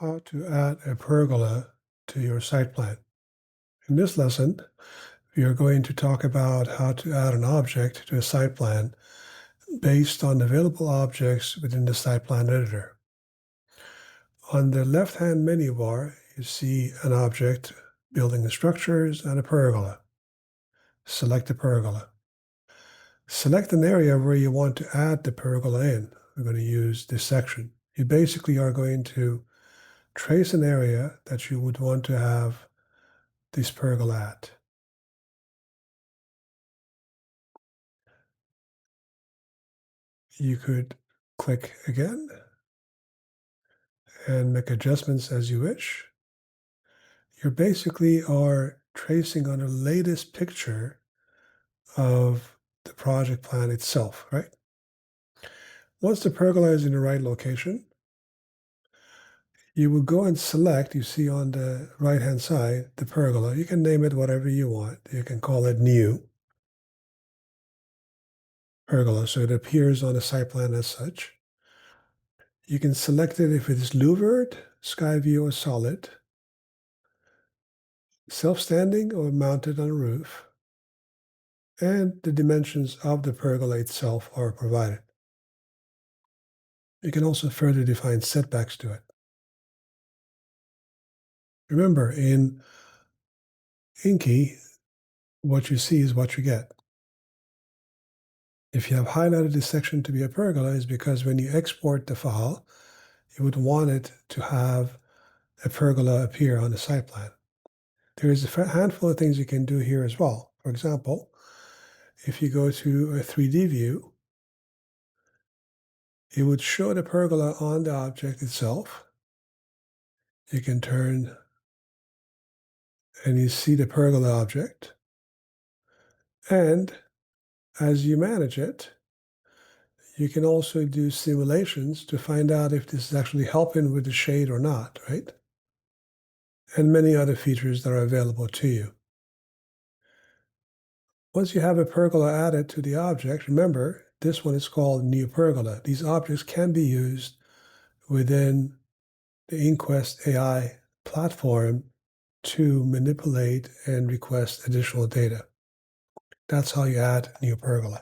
How to add a pergola to your site plan. In this lesson, we are going to talk about how to add an object to a site plan based on available objects within the Site Plan Editor. On the left-hand menu bar, you see an object, building structures, and a pergola. Select the pergola. Select an area where you want to add the pergola in. We're going to use this section. You basically are going to trace an area that you would want to have this pergola at. You could click again and make adjustments as you wish. You basically are tracing on the latest picture of the project plan itself, right? Once the pergola is in the right location, you will go and select, you see on the right-hand side, the pergola. You can name it whatever you want. You can call it new pergola, so it appears on the site plan as such. You can select it if it is louvered, sky view, or solid, self-standing or mounted on a roof, and the dimensions of the pergola itself are provided. You can also further define setbacks to it. Remember, in InQI, what you see is what you get. If you have highlighted this section to be a pergola, it's because when you export the file, you would want it to have a pergola appear on the site plan. There is a handful of things you can do here as well. For example, if you go to a 3D view, it would show the pergola on the object itself. You can turn and you see the pergola object. And as you manage it, you can also do simulations to find out if this is actually helping with the shade or not, right? And many other features that are available to you. Once you have a pergola added to the object, remember, this one is called new pergola. These objects can be used within the InQuest AI platform to manipulate and request additional data. That's how you add new pergola.